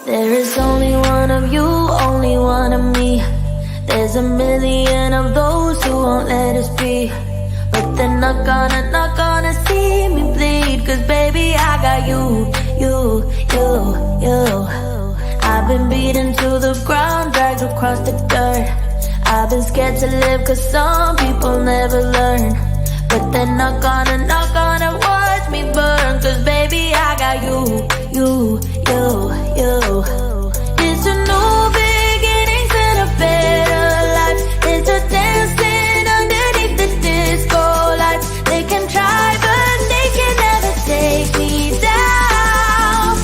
There is only one of you, only one of me. There's a million of those who won't let us be. But they're not gonna see me bleed. Cause baby, I got you. I've been beaten to the ground, dragged across the dirt. I've been scared to live cause some people never learn. But they're not gonna watch me burn. Cause baby, I got you. It's a new beginnings and a better life. It's a dancing underneath the disco lights. They can try but they can never take me down.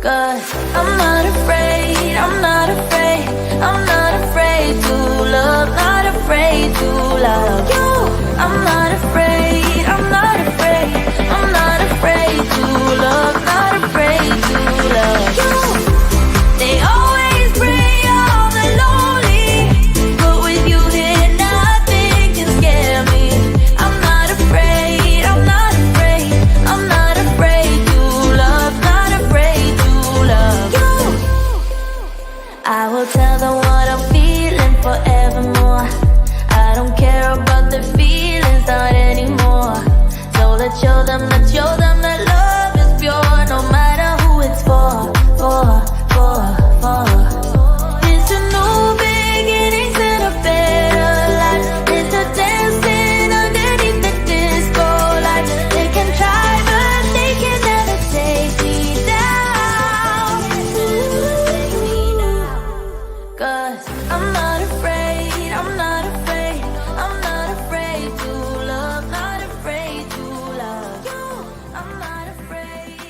Cause I'm not afraid, I'm not afraid, I'm not afraid to love, not afraid to love you. I'm not afraid, I'm not afraid, I'm not afraid to love, not afraid to love you. They always bring all the lonely, but with you here nothing can scare me. I'm not afraid, I'm not afraid, I'm not afraid to love, not afraid to love you. I will tell them what I'm feeling forevermore. I don't care about the feelings, not anymore. So let's show them that love is pure, no matter who it's for. It's a new beginnings and a better life. It's a dancing underneath the disco lights. They can try but they can never take me down. Cause I'm not afraid, I'm not afraid, I'm not afraid to love, not afraid to love you. I'm not afraid.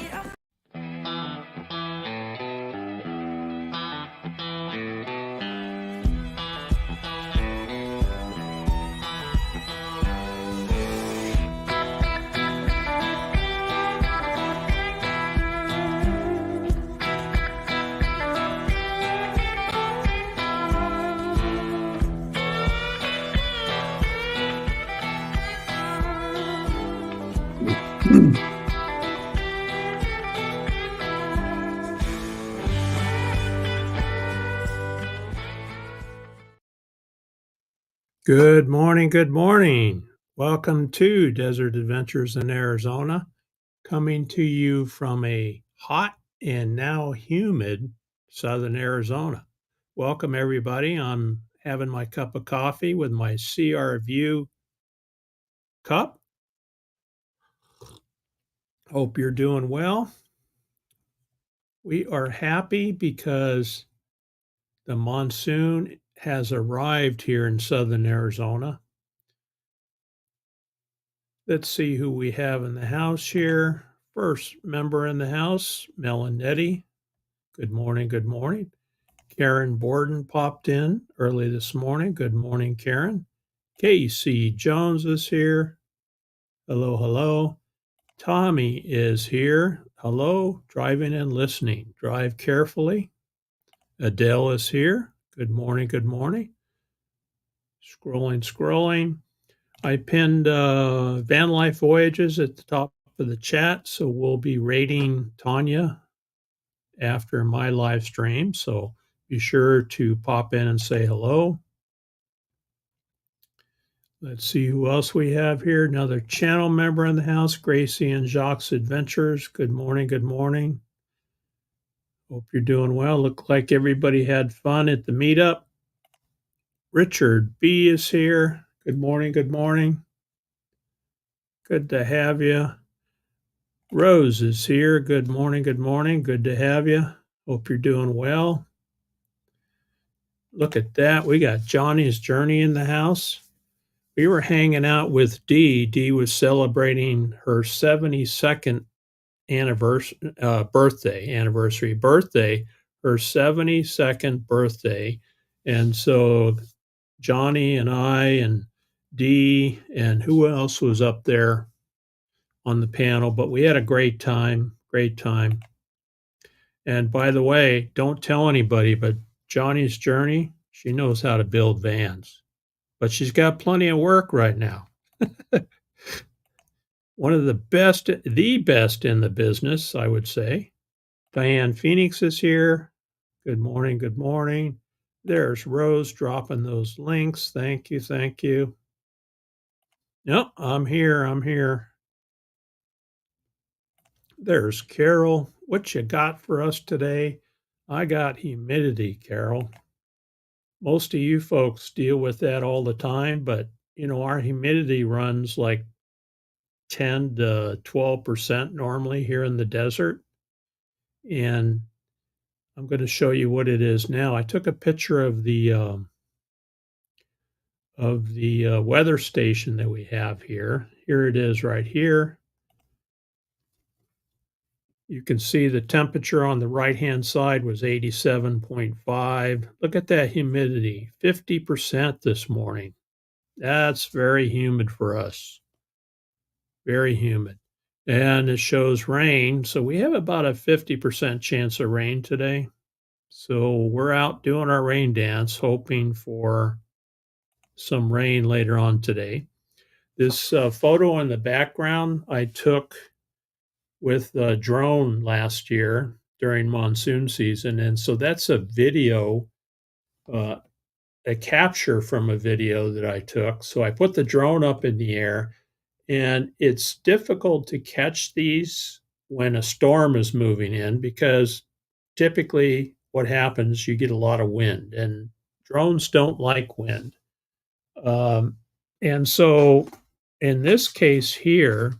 Good morning, good morning. Welcome to Desert Adventures in Arizona, coming to you from a hot and now humid southern Arizona. Welcome, everybody. I'm having my cup of coffee with my CR View cup. Hope you're doing well. We are happy because the monsoon has arrived here in southern Arizona. Let's see who we have in the house here. First member in the house, Melanetti. Good morning, good morning. Karen Borden popped in early this morning. Good morning, Karen. Casey Jones is here. Hello, hello. Tommy is here. Hello, driving and listening. Drive carefully. Adele is here. Good morning, good morning. Scrolling. I pinned Van Life Voyages at the top of the chat, so we'll be rating Tanya after my live stream. So be sure to pop in and say hello. Let's see who else we have here. Another channel member in the house, Gracie and Jacques Adventures. Good morning, good morning. Hope you're doing well. Look like everybody had fun at the meetup. Richard B is here. Good morning, good morning. Good to have you. Rose is here. Good morning, good morning. Good to have you. Hope you're doing well. Look at that. We got Johnny's Journey in the house. We were hanging out with Dee. Dee was celebrating her 72nd birthday, her 72nd birthday. And so Johnny and I and Dee and who else was up there on the panel, but we had a great time. And by the way, don't tell anybody, but Johnny's Journey, she knows how to build vans, but she's got plenty of work right now. One of the best in the business, I would say. Diane Phoenix is here. Good morning. Good morning. There's Rose dropping those links. Thank you. Thank you. Yep, I'm here. I'm here. There's Carol. What you got for us today? I got humidity, Carol. Most of you folks deal with that all the time, but our humidity runs like 10 to 12% normally here in the desert. And I'm going to show you what it is now. I took a picture of the weather station that we have here. Here it is right here. You can see the temperature on the right-hand side was 87.5. Look at that humidity, 50% this morning. That's very humid for us. Very humid. And it shows rain. So we have about a 50% chance of rain today. So we're out doing our rain dance, hoping for some rain later on today. This photo in the background I took with a drone last year during monsoon season. And so that's a video, a capture from a video that I took. So I put the drone up in the air, and it's difficult to catch these when a storm is moving in because typically what happens, you get a lot of wind, and drones don't like wind. And so in this case here,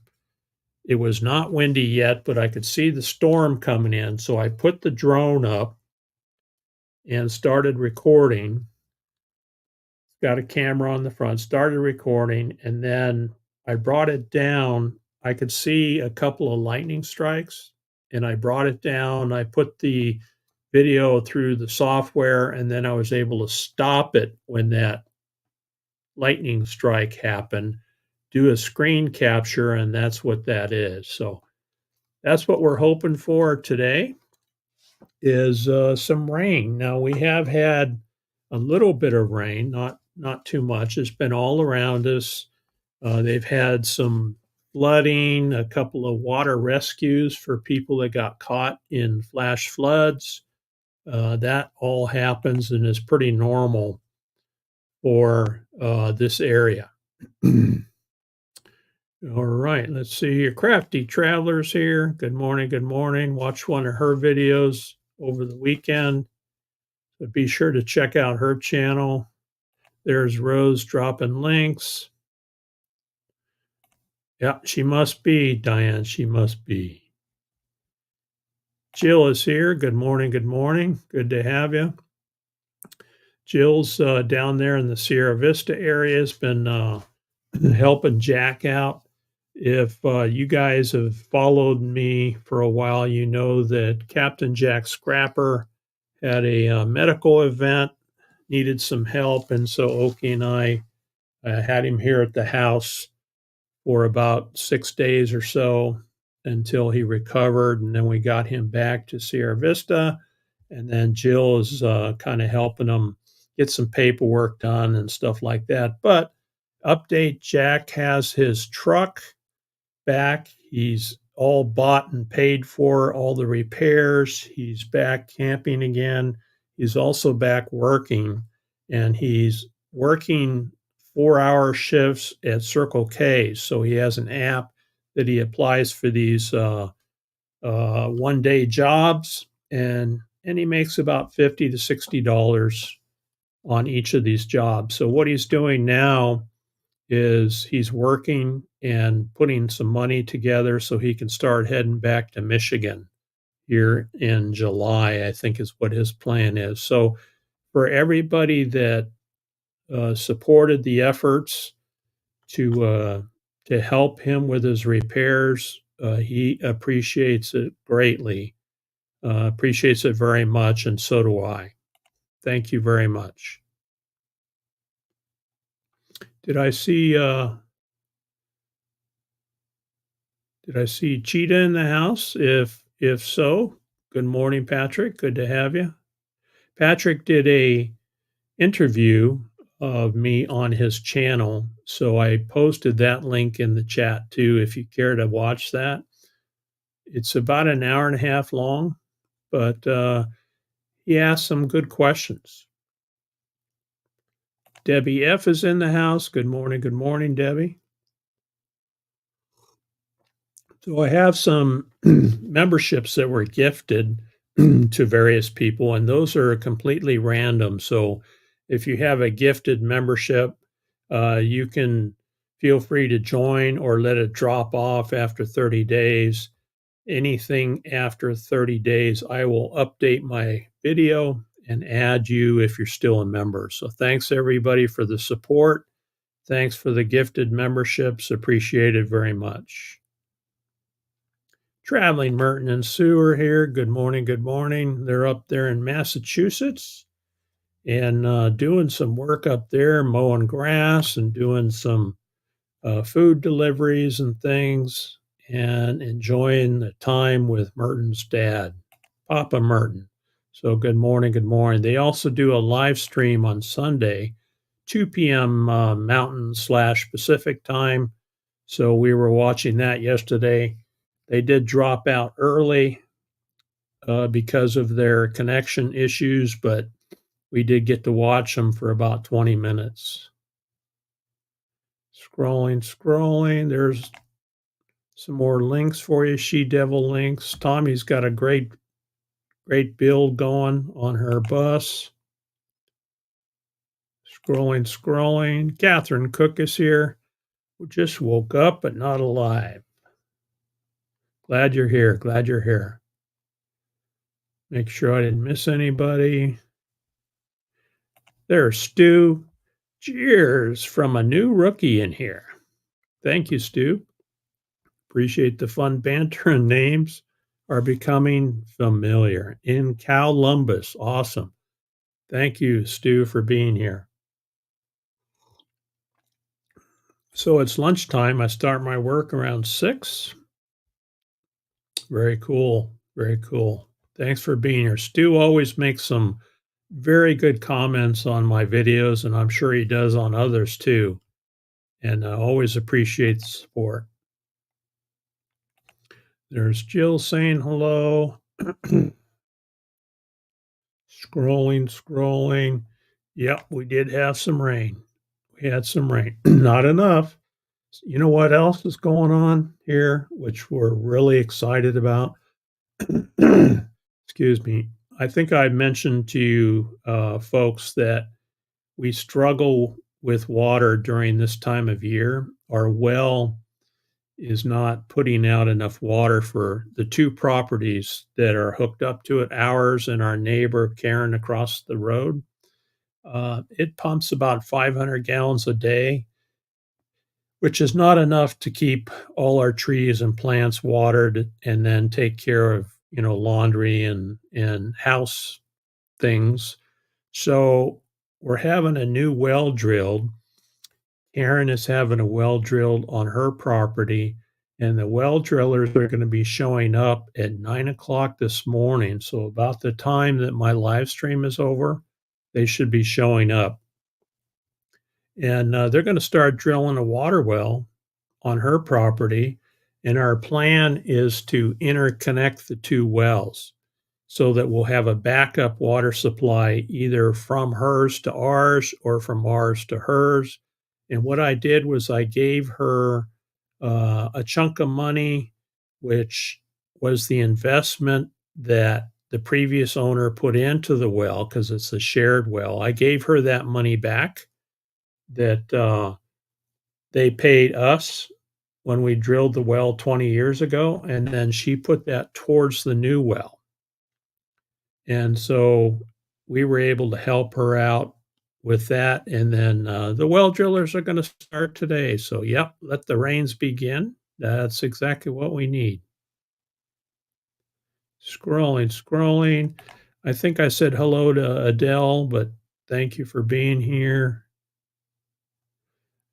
it was not windy yet, but I could see the storm coming in. So I put the drone up and started recording. Got a camera on the front, started recording, and then I brought it down. I could see a couple of lightning strikes, and I brought it down. I put the video through the software, and then I was able to stop it when that lightning strike happened, do a screen capture, and that's what that is. So that's what we're hoping for today is some rain. Now we have had a little bit of rain, not too much. It's been all around us. They've had some flooding, a couple of water rescues for people that got caught in flash floods. That all happens and is pretty normal for this area. All right, let's see here. Crafty Travelers here. Good morning. Good morning. Watch one of her videos over the weekend. So be sure to check out her channel. There's Rose dropping links. Yeah, she must be, Diane. She must be. Jill is here. Good morning. Good morning. Good to have you. Jill's down there in the Sierra Vista area, has been helping Jack out. If you guys have followed me for a while, you know that Captain Jack Scrapper had a medical event, needed some help, and so Oki and I had him here at the house for about 6 days or so until he recovered, and then we got him back to Sierra Vista, and then Jill is kind of helping him get some paperwork done and stuff like that. But update, Jack has his truck back. He's all bought and paid for, all the repairs. He's back camping again. He's also back working, and he's working 4-hour shifts at Circle K. So he has an app that he applies for these one-day jobs, and he makes about $50 to $60 on each of these jobs. So what he's doing now is he's working and putting some money together so he can start heading back to Michigan here in July, I think is what his plan is. So for everybody that supported the efforts to help him with his repairs, he appreciates it greatly, appreciates it very much, and so do I. Thank you very much. Did I see Cheetah in the house? If so, good morning, Patrick. Good to have you. Patrick did a interview of me on his channel, so I posted that link in the chat too if you care to watch that. It's about an hour and a half long, but he asked some good questions. Debbie F. is in the house. Good morning, Debbie. So I have some memberships that were gifted to various people, and those are completely random. So if you have a gifted membership, you can feel free to join or let it drop off after 30 days. Anything after 30 days, I will update my video and add you if you're still a member. So thanks everybody for the support. Thanks for the gifted memberships. Appreciate it very much. Traveling Merton and Sue are here. Good morning. Good morning. They're up there in Massachusetts and doing some work up there, mowing grass and doing some food deliveries and things, and enjoying the time with Merton's dad, Papa Merton. So good morning. Good morning. They also do a live stream on Sunday, 2 p.m. Mountain/Pacific time. So we were watching that yesterday. They did drop out early because of their connection issues, but we did get to watch them for about 20 minutes. Scrolling. There's some more links for you. She Devil links. Tommy's got a great build going on her bus. Scrolling. Catherine Cook is here. We just woke up but not alive. Glad you're here. Make sure I didn't miss anybody. There's Stu. Cheers from a new rookie in here. Thank you, Stu. Appreciate the fun banter, and names are becoming familiar. In Columbus. Awesome. Thank you, Stu, for being here. So it's lunchtime. I start my work around 6. Very cool. Thanks for being here. Stu always makes some very good comments on my videos, and I'm sure he does on others too. And I always appreciate the support. There's Jill saying hello. Scrolling. Yep, we did have some rain. We had some rain. Not enough. You know what else is going on here, which we're really excited about? Excuse me. I think I mentioned to you folks that we struggle with water during this time of year. Our well is not putting out enough water for the 2 properties that are hooked up to it, ours and our neighbor Karen across the road. It pumps about 500 gallons a day, which is not enough to keep all our trees and plants watered and then take care of, laundry and house things. So we're having a new well drilled. Karen is having a well drilled on her property, and the well drillers are going to be showing up at 9:00 this morning. So about the time that my live stream is over, they should be showing up. And they're going to start drilling a water well on her property. And our plan is to interconnect the 2 wells so that we'll have a backup water supply either from hers to ours or from ours to hers. And what I did was I gave her a chunk of money, which was the investment that the previous owner put into the well because it's a shared well. I gave her that money back that they paid us when we drilled the well 20 years ago, and then she put that towards the new well. And so we were able to help her out with that. And then the well drillers are going to start today. So, yep, let the rains begin. That's exactly what we need. Scrolling. I think I said hello to Adele, but thank you for being here.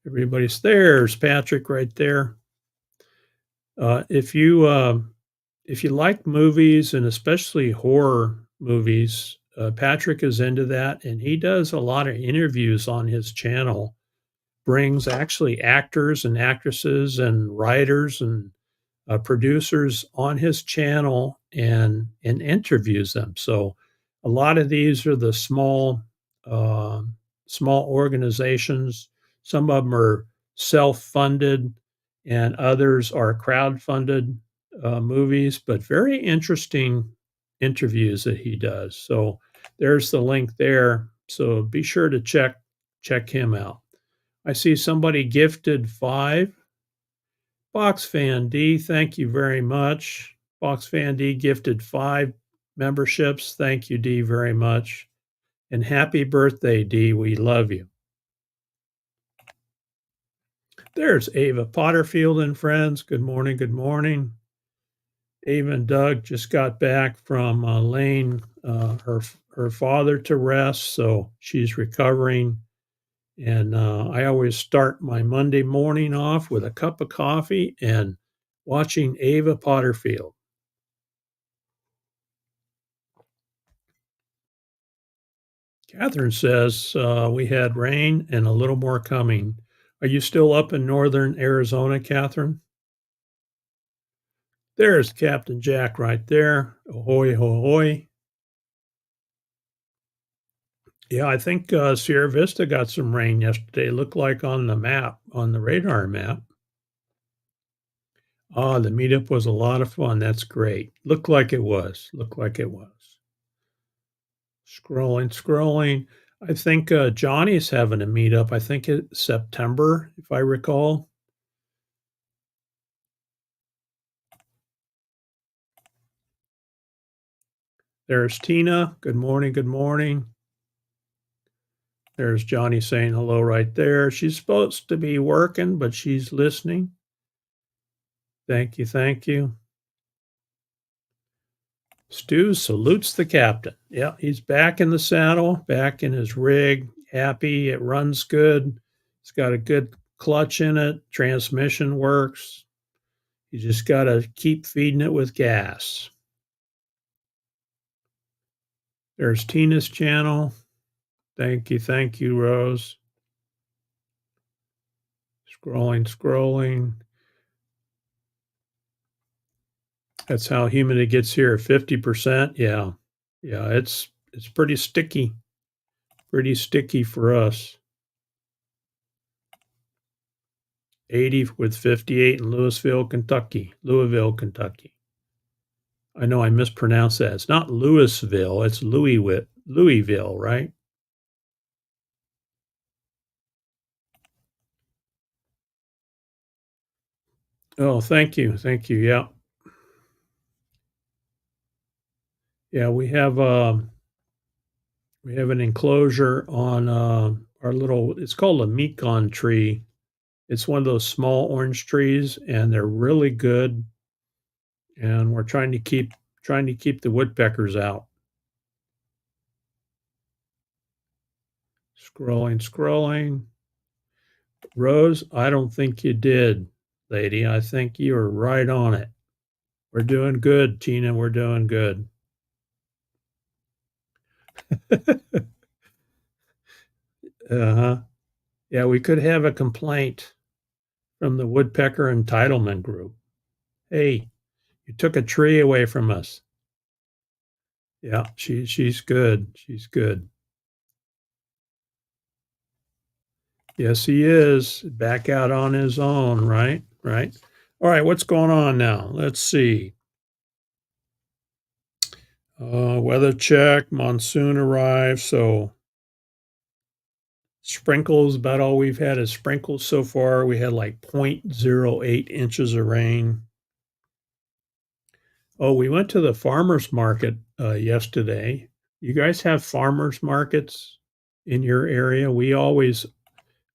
Everybody's there's Patrick right there. If you like movies and especially horror movies, Patrick is into that, and he does a lot of interviews on his channel. Brings actually actors and actresses and writers and producers on his channel and interviews them. So a lot of these are the uh, small organizations. Some of them are self-funded, and others are crowd-funded movies, but very interesting interviews that he does. So there's the link there. So be sure to check him out. I see somebody gifted 5. Box Fan D, thank you very much. Box Fan D gifted 5 memberships. Thank you, D, very much. And happy birthday, D. We love you. There's Ava Potterfield and friends. Good morning. Good morning. Ava and Doug just got back from laying her father to rest, so she's recovering. And I always start my Monday morning off with a cup of coffee and watching Ava Potterfield. Catherine says we had rain and a little more coming. Are you still up in northern Arizona, Catherine? There's Captain Jack right there. Ahoy, ahoy. Yeah, I think Sierra Vista got some rain yesterday. It looked like on the map, on the radar map. Ah, the meetup was a lot of fun. That's great. Looked like it was. Looked like it was. Scrolling, scrolling. I think Johnny's having a meetup. I think it's September, if I recall. There's Tina. Good morning. Good morning. There's Johnny saying hello right there. She's supposed to be working, but she's listening. Thank you. Thank you. Stu salutes the captain. Yeah, he's back in the saddle, back in his rig, happy. It runs good. It's got a good clutch in it. Transmission works. You just got to keep feeding it with gas. There's Tina's channel. Thank you. Thank you, Rose. Scrolling, scrolling. That's how humidity gets here. 50%. Yeah. Yeah. It's pretty sticky. Pretty sticky for us. 80 with 58 in Louisville, Kentucky. Louisville, Kentucky. I know I mispronounced that. It's not Louisville. It's Louisville, right? Oh, thank you. Thank you. Yeah. Yeah, we have an enclosure on our little, it's called a Mekon tree. It's one of those small orange trees, and they're really good. And we're trying to keep the woodpeckers out. Scrolling, scrolling. Rose, I don't think you did, lady. I think you were right on it. We're doing good, Tina. We're doing good. Uh-huh. Yeah, we could have a complaint from the Woodpecker Entitlement Group. Hey, you took a tree away from us. Yeah, she's good. She's good. Yes, he is. Back out on his own, right? Right. All right, what's going on now? Let's see. Weather check, monsoon arrived, so sprinkles, about all we've had is sprinkles so far. We had like 0.08 inches of rain. Oh, we went to the farmer's market yesterday. You guys have farmers markets in your area? We always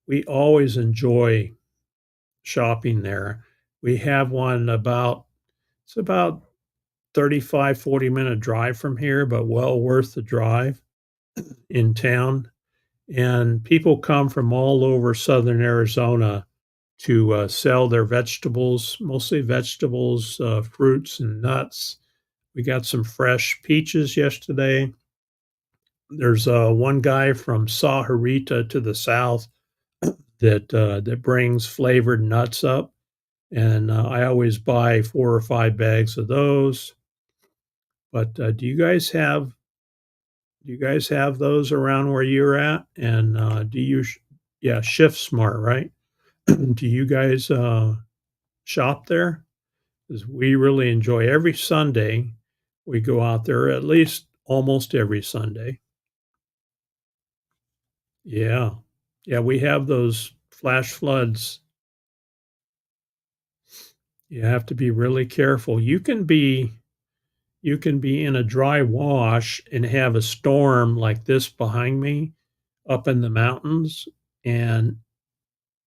enjoy shopping there. We have one it's about 35, 40-minute drive from here, but well worth the drive in town. And people come from all over southern Arizona to sell their vegetables, mostly vegetables, fruits, and nuts. We got some fresh peaches yesterday. There's one guy from Sahuarita to the south that brings flavored nuts up, and I always buy 4 or 5 bags of those. But do you guys have those around where you're at? And do you yeah, Shift Smart, right? Do you guys shop there? Because we really enjoy every Sunday. We go out there at least almost every Sunday. Yeah. Yeah, we have those flash floods. You have to be really careful. You can be in a dry wash and have a storm like this behind me up in the mountains, and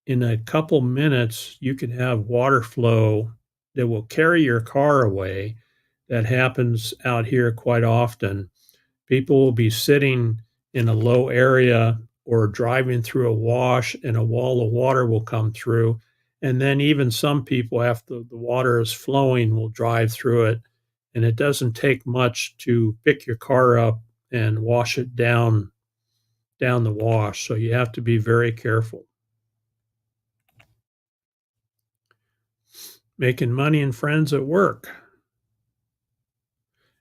in a couple minutes you can have water flow that will carry your car away. That happens out here quite often. People will be sitting in a low area or driving through a wash, and a wall of water will come through. And then, even some people, after the water is flowing, will drive through it. And it doesn't take much to pick your car up and wash it down the wash. So you have to be very careful. Making money and friends at work.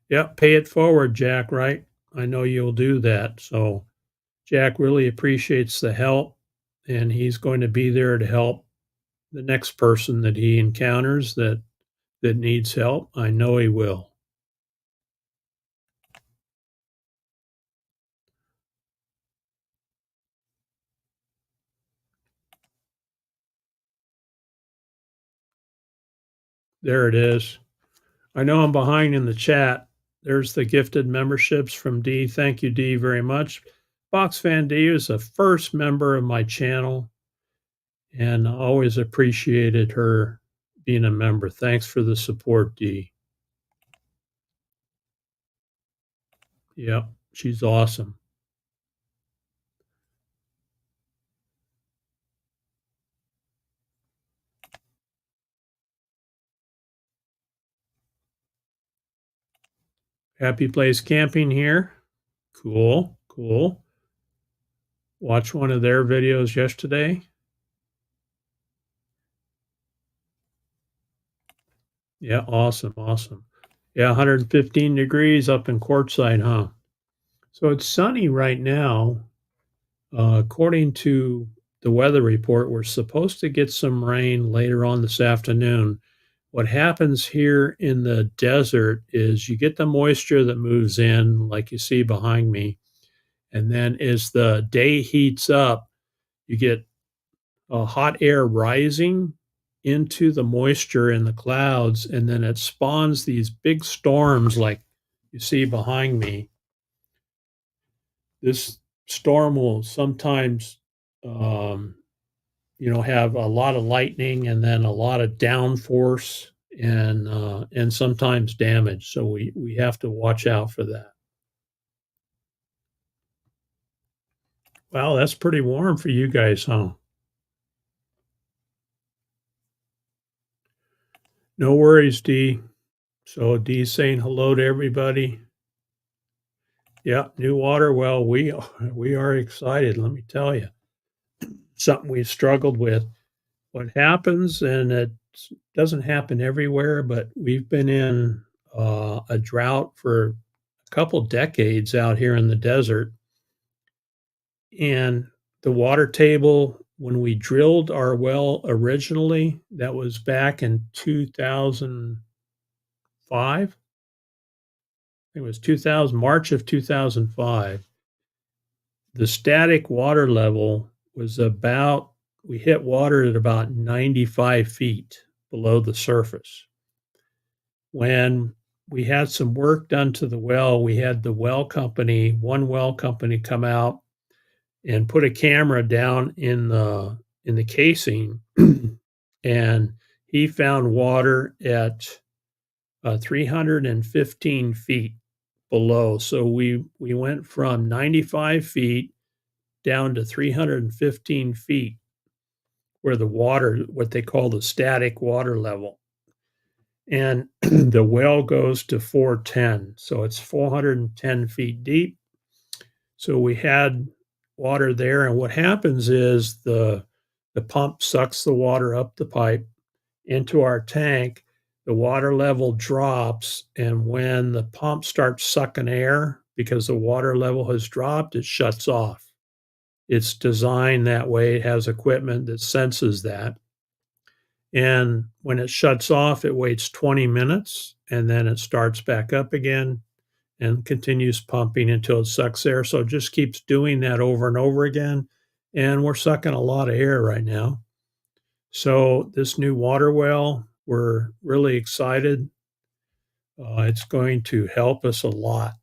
Yep, pay it forward, Jack, right? I know you'll do that. So Jack really appreciates the help, and he's going to be there to help the next person that he encounters that needs help. I know he will. There it is. I know I'm behind in the chat. There's the gifted memberships from Dee. Thank you, Dee, very much. Fox Fan Dee is the first member of my channel, and I always appreciated her being a member. Thanks for the support, Dee. Yep, she's awesome. Happy Place Camping here. Cool, cool. Watch one of their videos yesterday. Yeah, awesome, awesome. Yeah, 115 degrees up in Quartzsite, huh? So it's sunny right now. According to the weather report, we're supposed to get some rain later on this afternoon. What happens here in the desert is you get the moisture that moves in, like you see behind me. And then as the day heats up, you get hot air rising into the moisture in the clouds, and then it spawns these big storms like you see behind me. This storm will sometimes, um, have a lot of lightning and then a lot of downforce and sometimes damage. So we have to watch out for that. Wow, that's pretty warm for you guys, huh? No worries, Dee. So Dee's saying hello to everybody. Yeah, new water. Well, we are excited. Let me tell you, something we've struggled with. What happens, and it doesn't happen everywhere, but we've been in a drought for a couple decades out here in the desert, and the water table. When we drilled our well originally, that was back in 2005. It was 2000 March of 2005. The static water level was about we hit water at about 95 feet below the surface. When we had some work done to the well, we had one well company come out and put a camera down in the casing, and he found water at 315 feet below. So we went from 95 feet down to 315 feet where the water, what they call the static water level. And the well goes to 410. So it's 410 feet deep. So we had water there. And what happens is the pump sucks the water up the pipe into our tank. the water level drops, and when the pump starts sucking air because the water level has dropped, it shuts off. It's designed that way. It has equipment that senses that. And when it shuts off, it waits 20 minutes and then it starts back up again and continues pumping until it sucks air. So it just keeps doing that over and over again. And we're sucking a lot of air right now. So this new water well, we're really excited. It's going to help us a lot.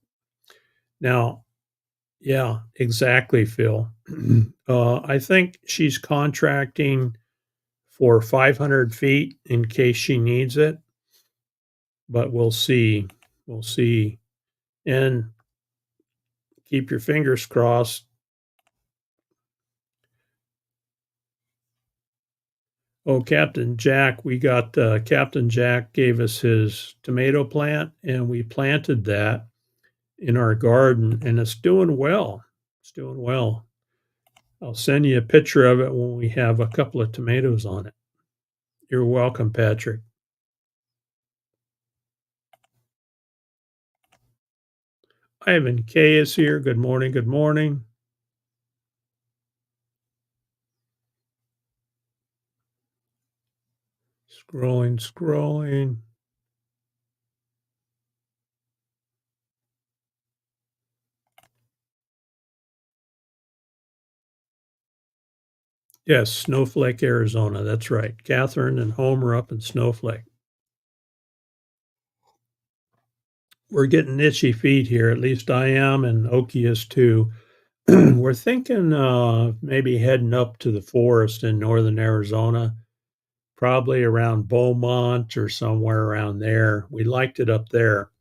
Now, yeah, exactly, Phil. I think she's contracting for 500 feet in case she needs it, but we'll see. We'll see. And keep your fingers crossed. Oh, Captain Jack, we got Captain Jack gave us his tomato plant, and we planted that in our garden, and it's doing well. It's doing well. I'll send you a picture of it when we have a couple of tomatoes on it. You're welcome, Patrick. Ivan K is here. Good morning. Good morning. Scrolling, scrolling. Yes, Snowflake, Arizona. That's right. Catherine and Homer up in Snowflake. We're getting itchy feet here. At least I am, and Oki is too. We're thinking maybe heading up to the forest in northern Arizona, probably around Beaumont or somewhere around there. We liked it up there.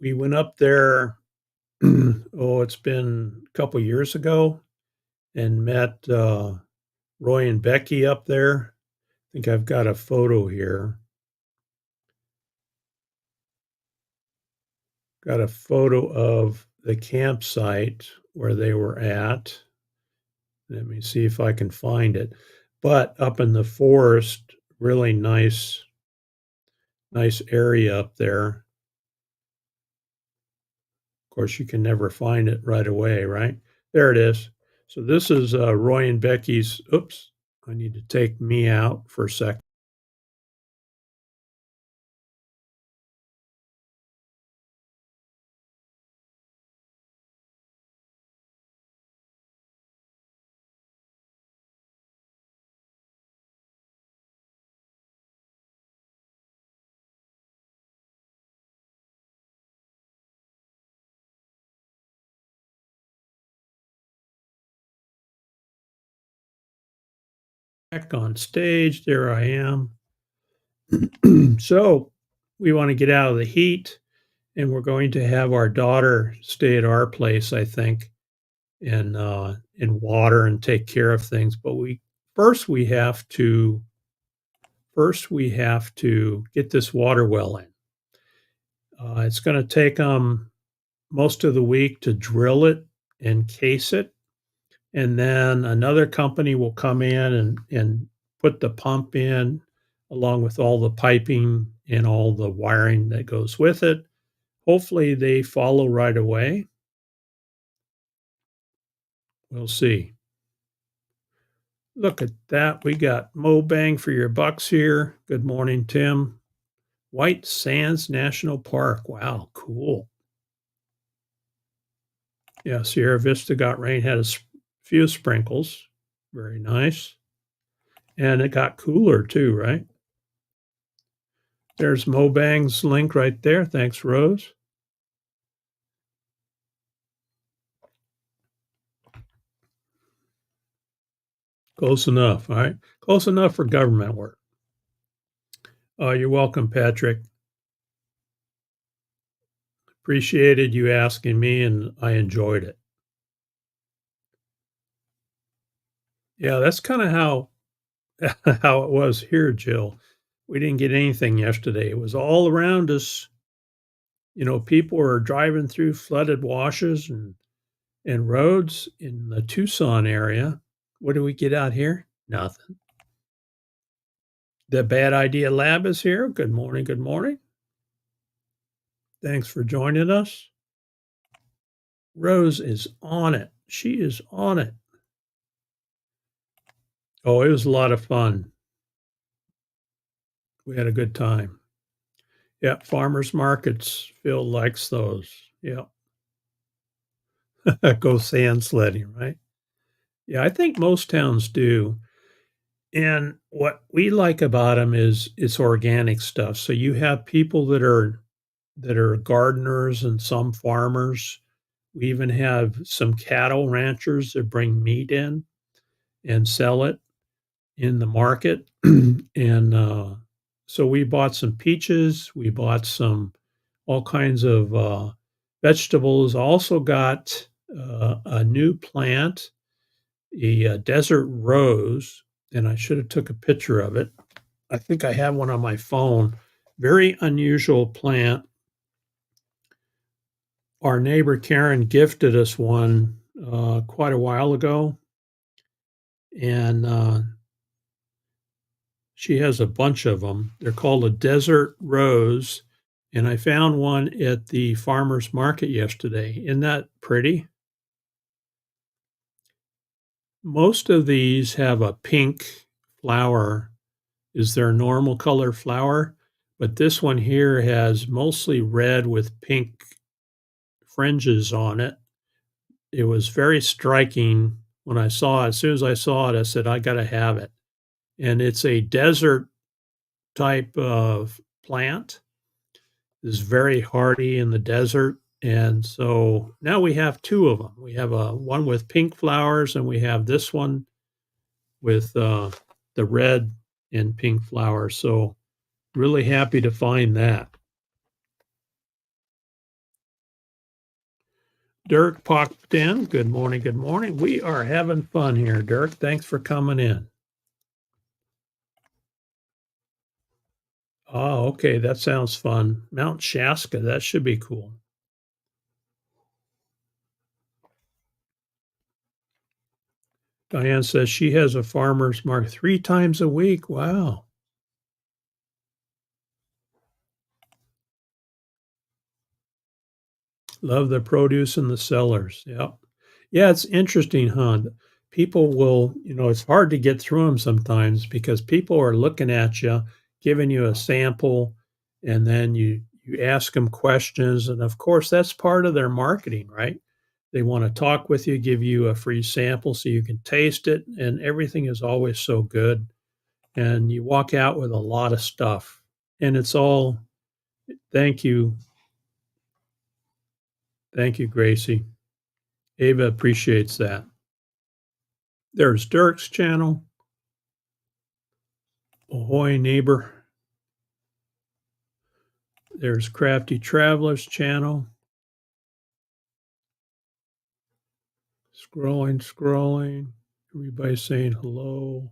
We went up there, oh, it's been a couple years ago, and met Roy and Becky up there. I think I've got a photo here. Got a photo of the campsite where they were at. Let me see if I can find it. But up in the forest, really nice area up there. Of course, you can never find it right away, right? There it is. So this is Roy and Becky's. Oops, I need to take me out for a second. Back on stage. There I am. So we want to get out of the heat, and we're going to have our daughter stay at our place, I think, and water and take care of things. But first we have to get this water well in. It's going to take them most of the week to drill it and case it, and then another company will come in and put the pump in along with all the piping and all the wiring that goes with it. Hopefully they follow right away. We'll see. Look at that. We got Mo Bang for your bucks here. Good morning, Tim. White Sands National Park. Wow, cool. Yeah, Sierra Vista got rain, had a few sprinkles. Very nice. And it got cooler too, right? There's Mo Bang's link right there. Thanks, Rose. Close enough. All right. Close enough for government work. You're welcome, Patrick. Appreciated you asking me, and I enjoyed it. Yeah, that's kind of how how it was here, Jill. We didn't get anything yesterday. It was all around us. You know, people were driving through flooded washes and roads in the Tucson area. What do we get out here? Nothing. The Bad Idea Lab is here. Good morning. Good morning. Thanks for joining us. Rose is on it. She is on it. Oh, it was a lot of fun. We had a good time. Yeah, farmers markets. Phil likes those. Yeah. Go sand sledding, right? Yeah, I think most towns do. And what we like about them is it's organic stuff. So you have people that are gardeners and some farmers. We even have some cattle ranchers that bring meat in and sell it in the market. And so we bought some peaches, we bought some all kinds of vegetables. Also got a new plant, a desert rose, and I should have took a picture of it. I think I have one on my phone. Very unusual plant. Our neighbor Karen gifted us one quite a while ago, and she has a bunch of them. They're called a desert rose, and I found one at the farmer's market yesterday. Isn't that pretty? Most of these have a pink flower is their normal color flower, but this one here has mostly red with pink fringes on it. It was very striking when I saw it. As soon as I saw it, I said, "I gotta have it." And it's a desert type of plant. It's very hardy in the desert, and so now we have 2 of them. We have, a one with pink flowers, and we have this one with, the red and pink flowers, so really happy to find that. Dirk popped in. Good morning, good morning. We are having fun here, Dirk. Thanks for coming in. Oh, okay, that sounds fun. Mount Shasta, that should be cool. Diane says she has a farmer's market 3 times a week. Wow. Love the produce and the sellers. Yeah. Yeah, it's interesting, huh? People will, it's hard to get through them sometimes because people are looking at you, giving you a sample, and then you ask them questions. And of course, that's part of their marketing, right? They want to talk with you, give you a free sample so you can taste it, and everything is always so good. And you walk out with a lot of stuff. And it's all, thank you. Thank you, Gracie. Ava appreciates that. There's Dirk's channel. Ahoy, neighbor. There's Crafty Traveler's channel. Scrolling, scrolling. Everybody saying hello.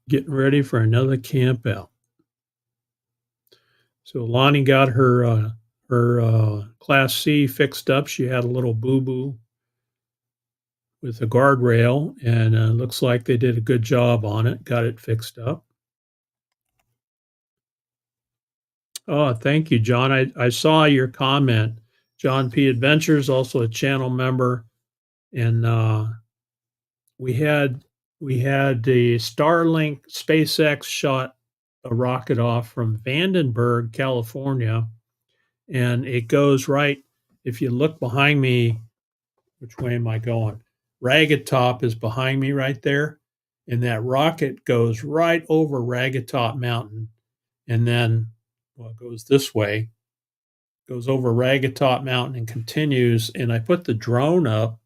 Getting ready for another camp out. So Lonnie got her Class C fixed up. She had a little boo-boo with a guardrail, and looks like they did a good job on it. Got it fixed up. Oh, thank you, John. I saw your comment. John P. Adventures, also a channel member, and we had the Starlink SpaceX shot a rocket off from Vandenberg, California, and it goes right. If you look behind me, which way am I going? Ragged Top is behind me right there, and that rocket goes right over Ragged Top Mountain, and then well, it goes this way, goes over Ragged Top Mountain and continues. And I put the drone up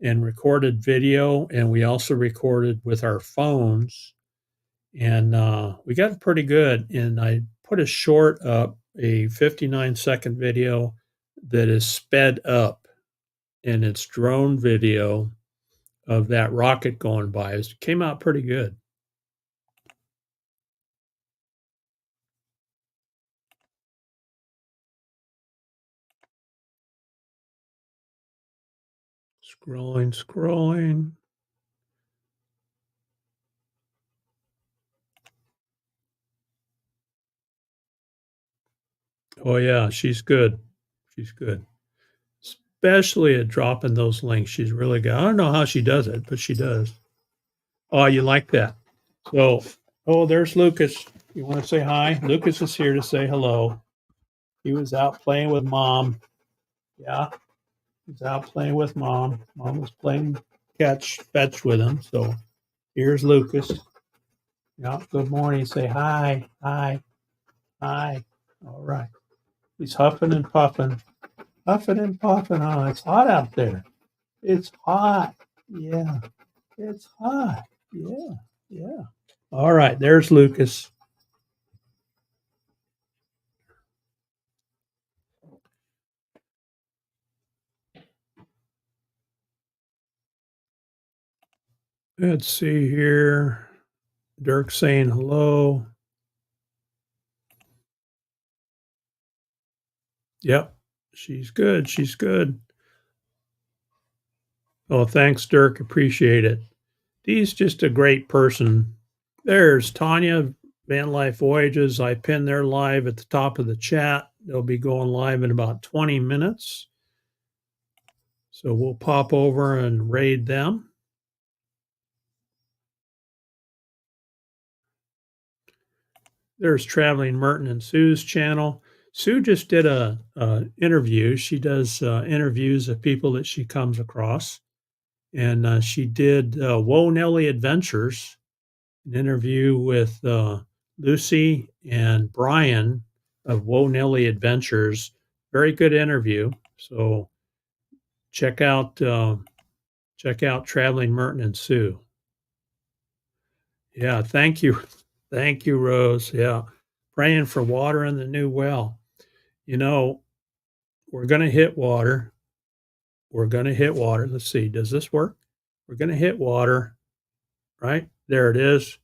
and recorded video, and we also recorded with our phones, and we got it pretty good. And I put a short up, a 59-second video that is sped up, and it's drone video of that rocket going by. It came out pretty good. Scrolling, scrolling. Oh, yeah, she's good. She's good. Especially at dropping those links. She's really good. I don't know how she does it, but she does. Oh, you like that. So, oh, there's Lucas. You want to say hi? Lucas is here to say hello. He was out playing with mom. Yeah, he's out playing with mom. Mom was playing catch fetch with him. So here's Lucas. Yeah, good morning. Say hi, hi, hi. All right. He's huffing and puffing. Huffing and puffing. Oh, it's hot out there. It's hot. Yeah, it's hot. Yeah, yeah. All right, there's Lucas. Let's see here. Dirk saying hello. Yep, she's good. She's good. Oh, thanks, Dirk. Appreciate it. He's just a great person. There's Tanya, Van Life Voyages. I pinned their live at the top of the chat. They'll be going live in about 20 minutes. So we'll pop over and raid them. There's Traveling Merton and Sue's channel. Sue just did a interview. She does interviews of people that she comes across, and she did Whoa Nelly Adventures, an interview with Lucy and Brian of Whoa Nelly Adventures. Very good interview. So check out Traveling Merton and Sue. Yeah, thank you. Thank you, Rose. Yeah. Praying for water in the new well. You know, we're going to hit water. We're going to hit water. Let's see. Does this work? We're going to hit water, right? There it is.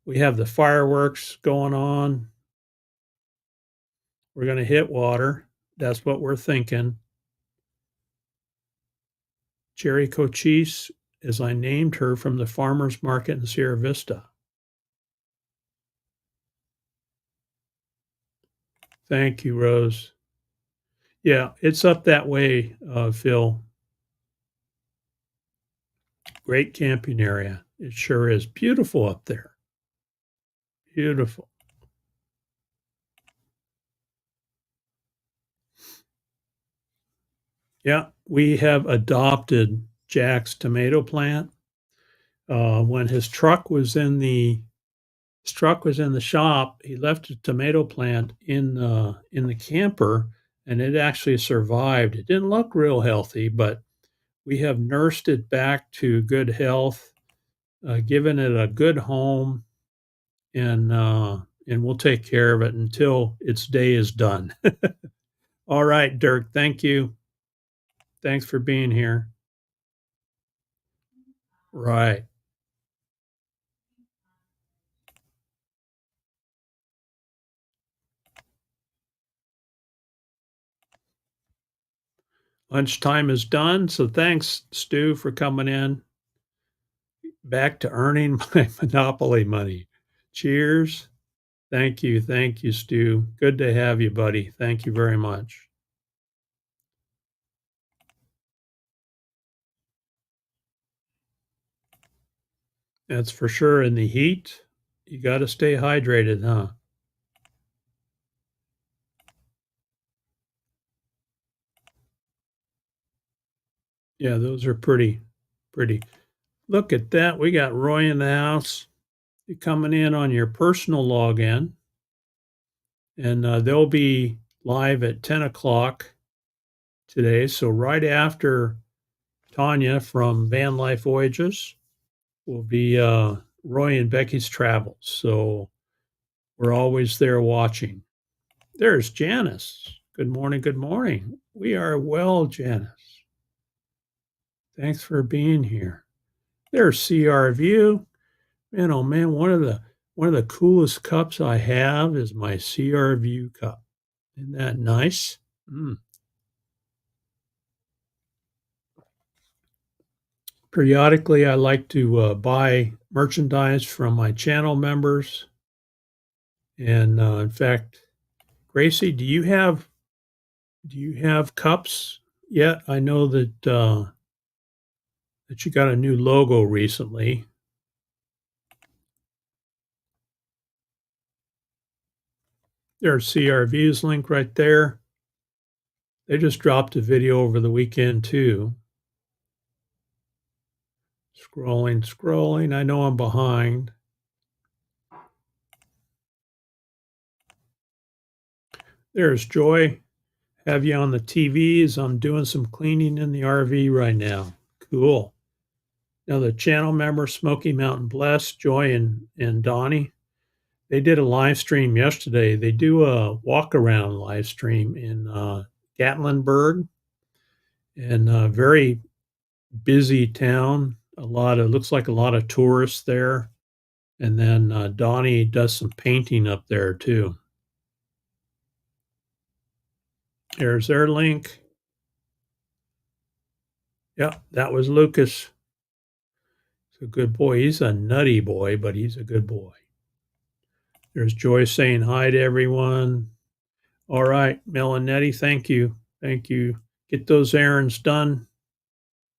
We have the fireworks going on. We're going to hit water. That's what we're thinking. Jerry Cochise, as I named her from the farmer's market in Sierra Vista. Thank you, Rose. Yeah, it's up that way, Phil. Great camping area. It sure is. Beautiful up there. Beautiful. Yeah, we have adopted Jack's tomato plant. When his truck was in the shop, he left a tomato plant in the camper, and it actually survived. It didn't look real healthy, but we have nursed it back to good health, given it a good home, and we'll take care of it until its day is done. All right, Dirk. Thank you. Thanks for being here. Right. Lunchtime is done. So thanks, Stu, for coming in. Back to earning my Monopoly money. Cheers. Thank you. Thank you, Stu. Good to have you, buddy. Thank you very much. That's for sure. In the heat, you got to stay hydrated, huh? Yeah, those are pretty, pretty. Look at that. We got Roy in the house. You're coming in on your personal login, and they'll be live at 10 o'clock today. So, right after Tanya from Van Life Voyages will be Roy and Becky's Travels. So, we're always there watching. There's Janice. Good morning. Good morning. We are well, Janice. Thanks for being here. There's CR View. Man, oh man, one of the coolest cups I have is my CR View cup. Isn't that nice? Periodically, I like to buy merchandise from my channel members. And in fact, Gracie, do you have cups yet? I know that you got a new logo recently. There's CRV's link right there. They just dropped a video over the weekend too. Scrolling, scrolling. I know I'm behind. There's Joy. Have you on the TVs. I'm doing some cleaning in the RV right now. Cool. Now the channel members, Smoky Mountain Bless, Joy and Donnie, they did a live stream yesterday. They do a walk around live stream in Gatlinburg, and a very busy town. Looks like a lot of tourists there. And then Donnie does some painting up there too. There's their link. Yeah, that was Lucas. He's a good boy. He's a nutty boy, but he's a good boy. There's Joyce saying hi to everyone. All right, Melanetti, thank you. Thank you. Get those errands done.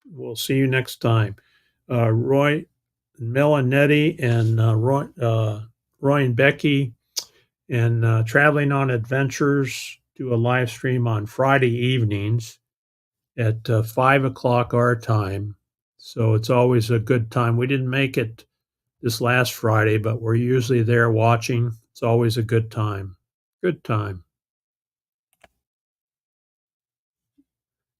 We'll see you next time. Roy, Melanetti, and Roy and Becky, and Traveling on Adventures do a live stream on Friday evenings at 5 o'clock our time. So it's always a good time. We didn't make it this last Friday, but we're usually there watching. It's always a good time. Good time.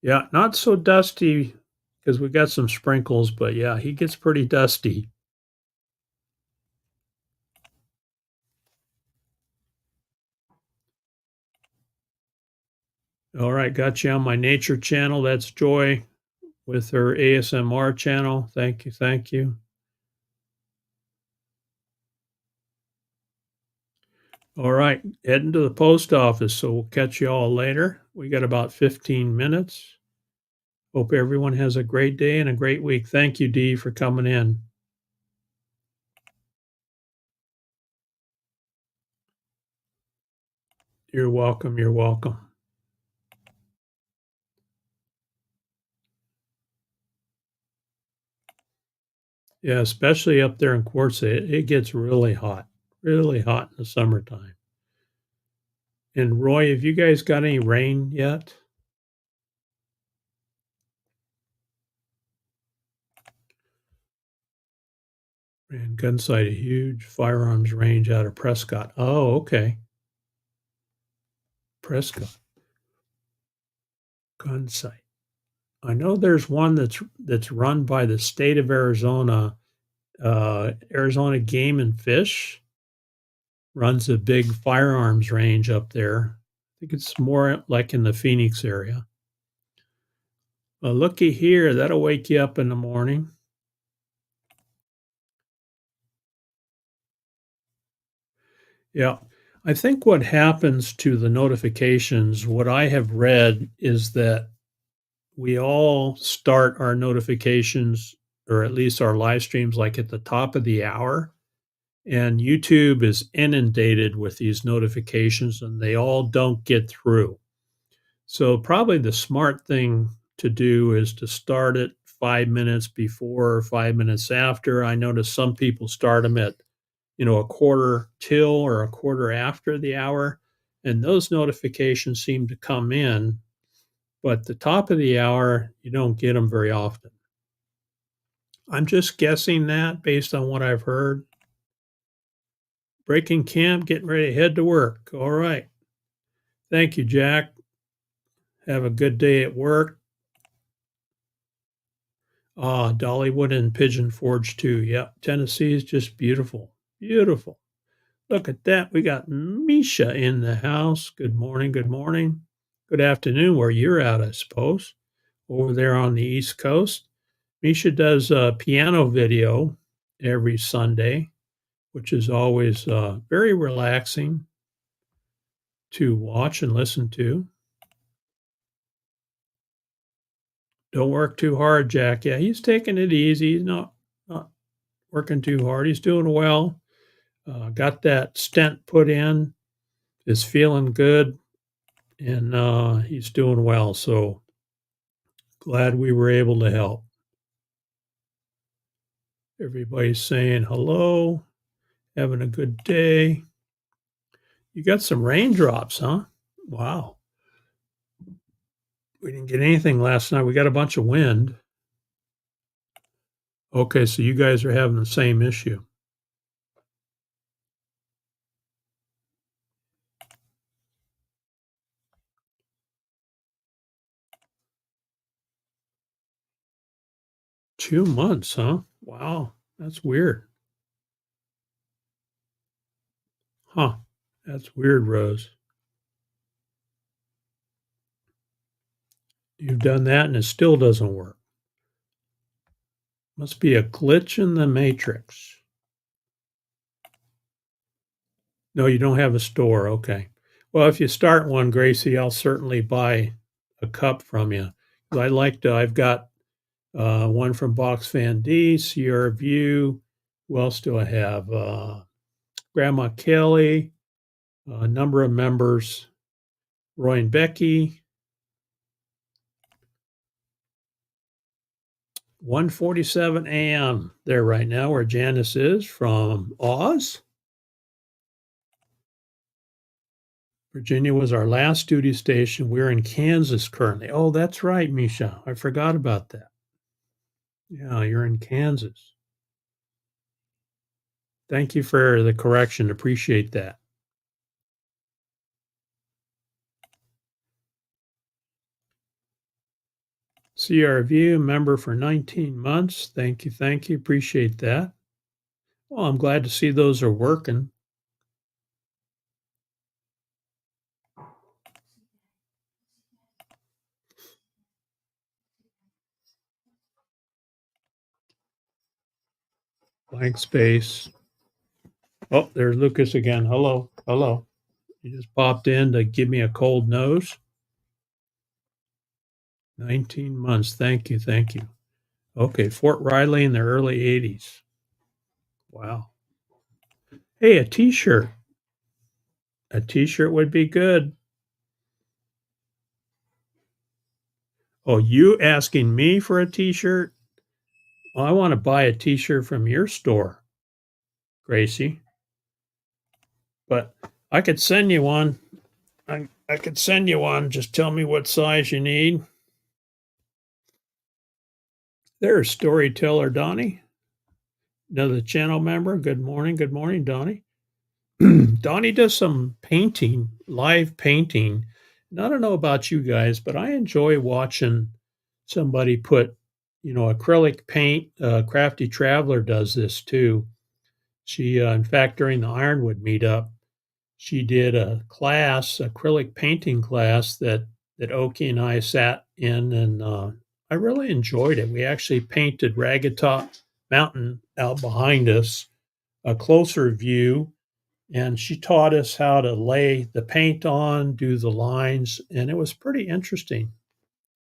Yeah, not so dusty because we got some sprinkles, but yeah, he gets pretty dusty. All right, got you on my nature channel. That's Joy with her ASMR channel. Thank you. Thank you. All right, heading to the post office, so we'll catch you all later. We got about 15 minutes. Hope everyone has a great day and a great week. Thank you, Dee, for coming in. You're welcome. You're welcome. Yeah, especially up there in Quartz, it gets really hot in the summertime. And Roy, have you guys got any rain yet? And Gunsight, a huge firearms range out of Prescott. Oh, okay. Prescott. Gunsight. I know there's one that's run by the state of Arizona. Arizona Game and Fish runs a big firearms range up there. I think it's more like in the Phoenix area. Well, looky here, that'll wake you up in the morning. Yeah. I think what happens to the notifications, what I have read is that we all start our notifications, or at least our live streams, like at the top of the hour. And YouTube is inundated with these notifications and they all don't get through. So, probably the smart thing to do is to start it 5 minutes before or 5 minutes after. I notice some people start them at a quarter till or a quarter after the hour, and those notifications seem to come in, but the top of the hour, you don't get them very often. I'm just guessing that based on what I've heard. Breaking camp, getting ready to head to work. All right. Thank you, Jack. Have a good day at work. Dollywood and Pigeon Forge too. Yeah, Tennessee is just beautiful. Beautiful. Look at that. We got Misha in the house. Good morning. Good morning. Good afternoon where you're at, I suppose, over there on the East Coast. Misha does a piano video every Sunday, which is always very relaxing to watch and listen to. Don't work too hard, Jack. Yeah, he's taking it easy. He's not working too hard. He's doing well. Got that stent put in is feeling good and he's doing well. So glad we were able to help. Everybody's saying hello, having a good day. You got some raindrops, huh? Wow. We didn't get anything last night. We got a bunch of wind. Okay, so you guys are having the same issue. Two months, huh? Wow, that's weird. Huh, that's weird, Rose. You've done that and it still doesn't work. Must be a glitch in the matrix. No, you don't have a store. Okay. Well, if you start one, Gracie, I'll certainly buy a cup from you. I've got one from Box Fan D, Sierra View. Who else do I have? Grandma Kelly, a number of members, Roy and Becky. 1:47 a.m. there right now where Janice is from Oz. Virginia was our last duty station. We're in Kansas currently. Oh, that's right, Misha. I forgot about that. Yeah, you're in Kansas. Thank you for the correction. Appreciate that. CRView member for 19 months. Thank you. Thank you. Appreciate that. Well, I'm glad to see those are working. Blank space. Oh, there's Lucas again. Hello. Hello. You just popped in to give me a cold nose. 19 months. Thank you. Thank you. Okay. Fort Riley in the early 80s. Wow. Hey, a t-shirt. A t-shirt would be good. Oh, you asking me for a t-shirt? Well, I want to buy a t-shirt from your store, Gracie. But I could send you one. I could send you one. Just tell me what size you need. There's Storyteller Donnie, another channel member. Good morning. Good morning, Donnie. Donnie does some painting, live painting. And I don't know about you guys, but I enjoy watching somebody put, acrylic paint. Crafty Traveler does this too. She, in fact, during the Ironwood meetup, she did a class, acrylic painting class that Oki and I sat in, and I really enjoyed it. We actually painted Ragged Top Mountain out behind us, a closer view, and she taught us how to lay the paint on, do the lines, and it was pretty interesting.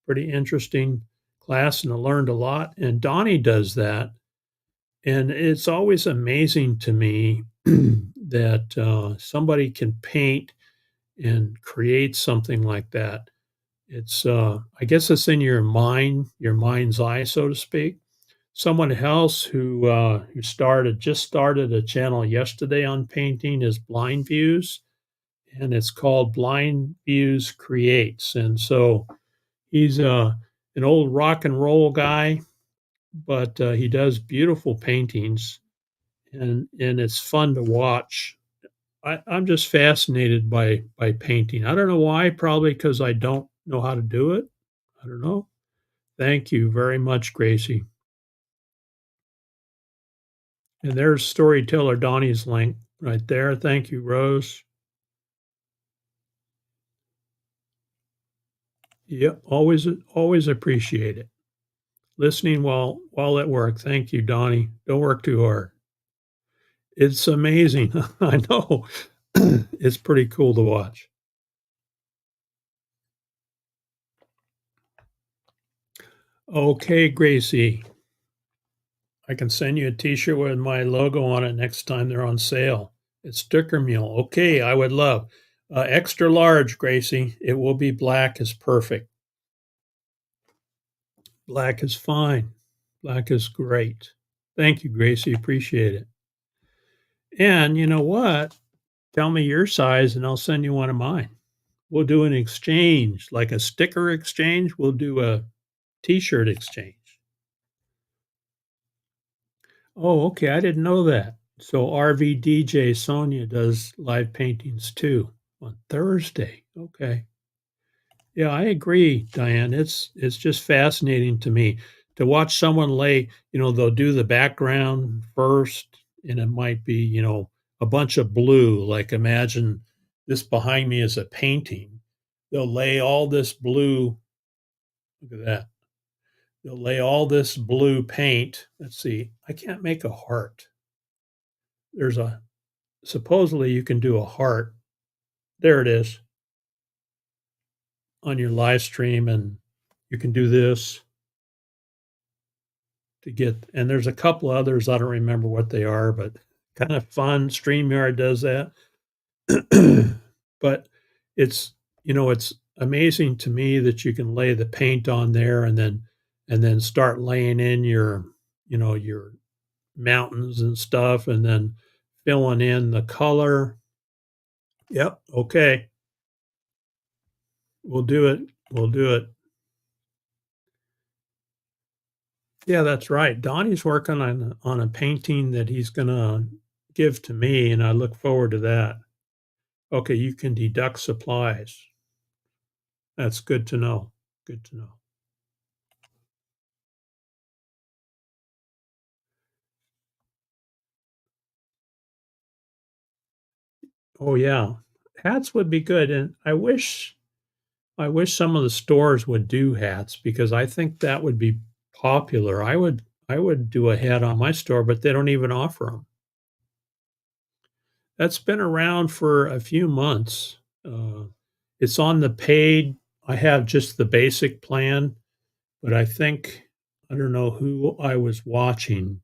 Pretty interesting class, and I learned a lot. And Donnie does that, and it's always amazing to me that somebody can paint and create something like that. It's, I guess it's in your mind, your mind's eye, so to speak. Someone else who just started a channel yesterday on painting is Blind Views, and it's called Blind Views Creates. And so he's an old rock and roll guy, but he does beautiful paintings, and it's fun to watch. I'm just fascinated by painting. I don't know why. Probably because I don't know how to do it. I don't know. Thank you very much, Gracie. And there's Storyteller Donnie's link right there. Thank you, Rose. Yep, always appreciate it. Listening while at work. Thank you, Donnie. Don't work too hard. It's amazing. I know. It's pretty cool to watch. Okay, Gracie. I can send you a t-shirt with my logo on it next time they're on sale. It's Sticker Mule. Okay, I would love. Extra large, Gracie. It will be black is perfect. Black is fine. Black is great. Thank you, Gracie. Appreciate it. And you know what? Tell me your size and I'll send you one of mine. We'll do an exchange, like a sticker exchange. We'll do a t-shirt exchange. Oh, okay. I didn't know that. So RV DJ Sonia does live paintings too on Thursday. Okay. Yeah, I agree, Diane. It's just fascinating to me to watch someone lay, they'll do the background first and it might be, a bunch of blue. Like imagine this behind me is a painting. They'll lay all this blue. Look at that. They'll lay all this blue paint. Let's see. I can't make a heart. There's a supposedly you can do a heart. There it is on your live stream and you can do this to get, and there's a couple others. I don't remember what they are, but kind of fun. StreamYard does that. But it's, it's amazing to me that you can lay the paint on there and then start laying in your mountains and stuff and then filling in the color. Yep. Okay. We'll do it. We'll do it. Yeah, that's right. Donnie's working on a painting that he's gonna give to me, and I look forward to that. Okay, you can deduct supplies. That's good to know. Good to know. Oh yeah, hats would be good, and I wish some of the stores would do hats because I think that would be popular. I would do a hat on my store, but they don't even offer them. That's been around for a few months. It's on the paid. I have just the basic plan, but I don't know who I was watching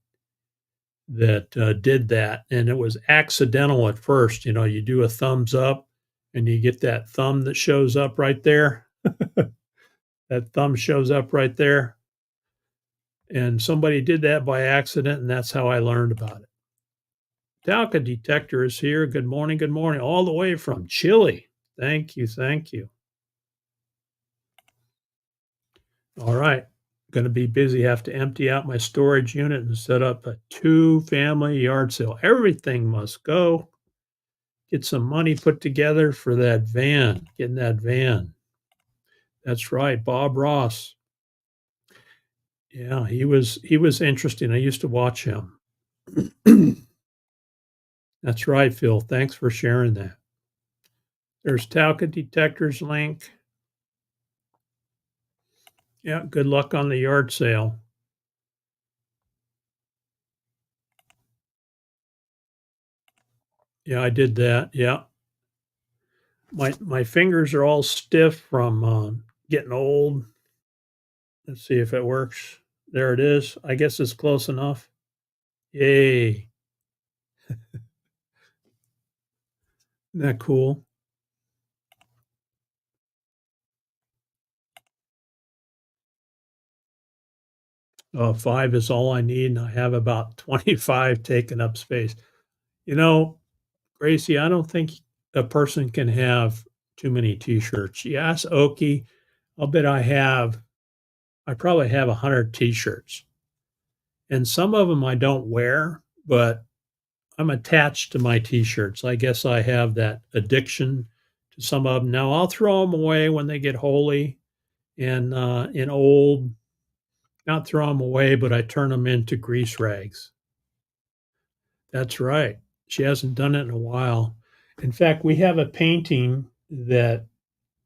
that did that, and it was accidental at first. You do a thumbs up, and you get that thumb that shows up right there. That thumb shows up right there, and somebody did that by accident, and that's how I learned about it. Talca Detector is here. Good morning. Good morning. All the way from Chile. Thank you. Thank you. All right. Going to be busy. Have to empty out my storage unit and set up a 2-family yard sale. Everything must go. Get some money put together for that van. Getting that van. That's right. Bob Ross. Yeah, he was interesting. I used to watch him. That's right, Phil. Thanks for sharing that. There's Talca Detector's link. Yeah, good luck on the yard sale. Yeah, I did that. Yeah. My fingers are all stiff from getting old. Let's see if it works. There it is. I guess it's close enough. Yay. Isn't that cool? Five is all I need, and I have about 25 taking up space. You know, Gracie, I don't think a person can have too many t-shirts. You ask Oki, I'll bet I probably have 100 t-shirts. And some of them I don't wear, but I'm attached to my t-shirts. I guess I have that addiction to some of them. Now I'll throw them away when they get holey and old. Not throw them away, but I turn them into grease rags. That's right. She hasn't done it in a while. In fact, we have a painting that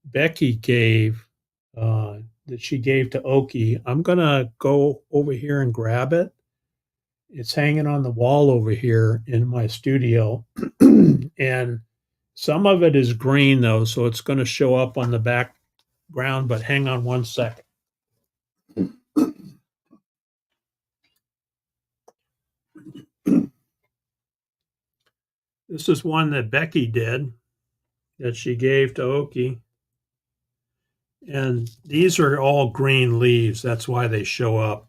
Becky gave, that she gave to Oki. I'm gonna go over here and grab it. It's hanging on the wall over here in my studio, and some of it is green though, so it's going to show up on the background. But hang on one second. This is one that Becky did. that she gave to Oki. And these are all green leaves. That's why they show up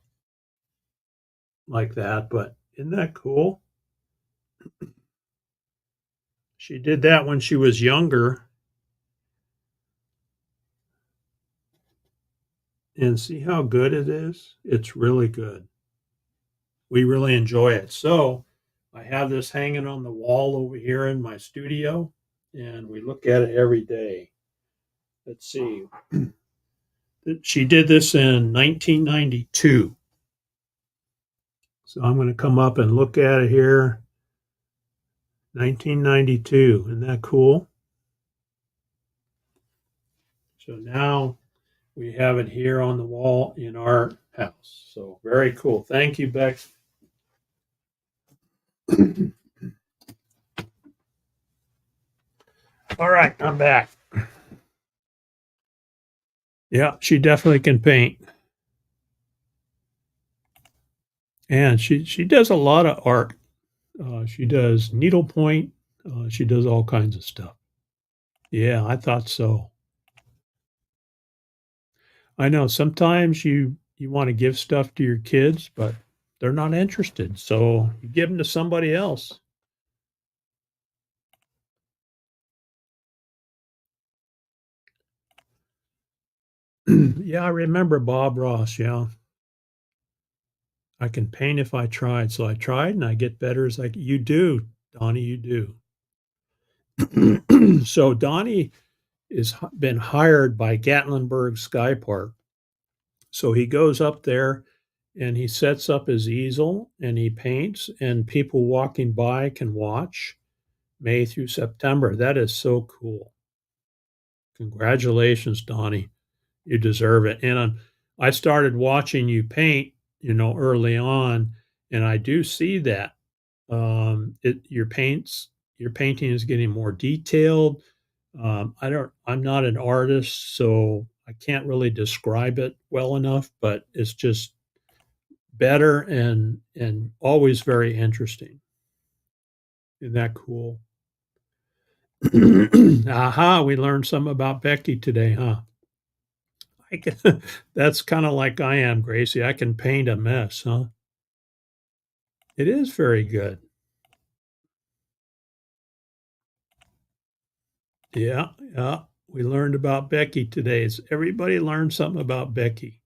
like that. But isn't that cool? She did that when she was younger. And see how good it is? It's really good. We really enjoy it. So I have this hanging on the wall over here in my studio, and we look at it every day. Let's see. She did this in 1992. So I'm going to come up and look at it here. 1992. Isn't that cool? So now we have it here on the wall in our house. So very cool. Thank you, Bex. All right, I'm back. Yeah, she definitely can paint. And she does a lot of art. She does needlepoint. She does all kinds of stuff. Yeah, I thought so. I know sometimes you want to give stuff to your kids, but they're not interested. So you give them to somebody else. Yeah, I remember Bob Ross. Yeah. I can paint if I tried. So I tried and I get better as you do, Donnie, you do. So Donnie is been hired by Gatlinburg Sky Park. So he goes up there and he sets up his easel and he paints, and people walking by can watch May through September. That is so cool. Congratulations, Donnie. You deserve it. And I started watching you paint, early on, and I do see that your painting is getting more detailed. I'm not an artist, so I can't really describe it well enough, but it's just better and always very interesting. Isn't that cool? Aha, we learned something about Becky today, huh? That's kind of like I am, Gracie. I can paint a mess, huh? It is very good. Yeah, yeah. We learned about Becky today. Everybody learned something about Becky.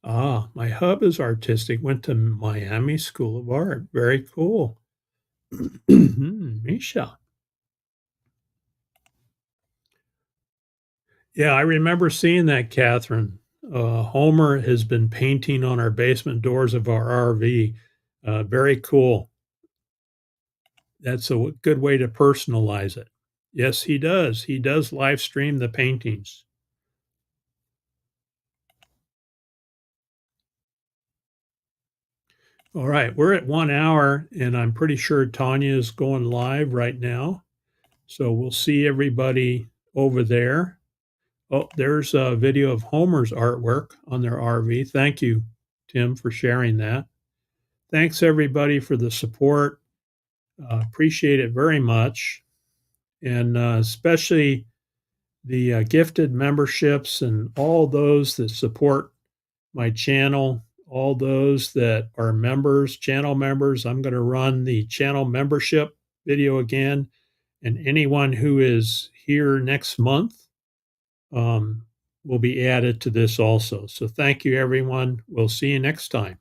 Ah, my hub is artistic. Went to Miami School of Art. Very cool. Misha. Yeah, I remember seeing that, Catherine. Homer has been painting on our basement doors of our RV. Very cool. That's a good way to personalize it. Yes, he does. He does live stream the paintings. All right, we're at 1 hour, and I'm pretty sure Tanya is going live right now. So we'll see everybody over there. Oh, there's a video of Homer's artwork on their RV. Thank you, Tim, for sharing that. Thanks, everybody, for the support. Appreciate it very much. And especially the gifted memberships and all those that support my channel, all those that are members, channel members. I'm going to run the channel membership video again. And anyone who is here next month will be added to this also. So thank you, everyone. We'll see you next time.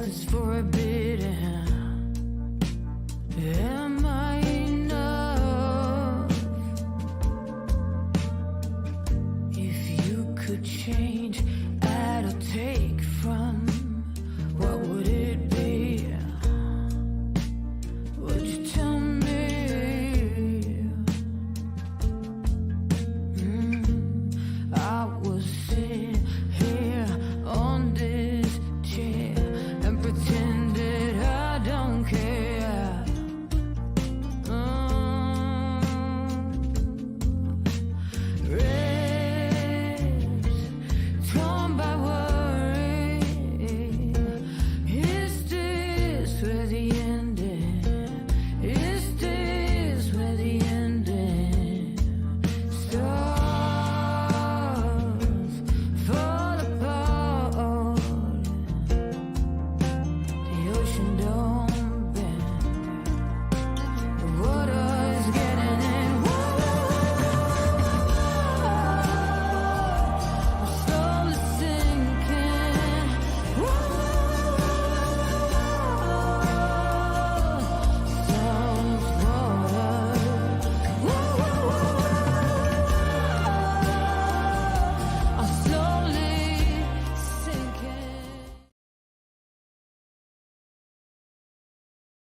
was forbidden.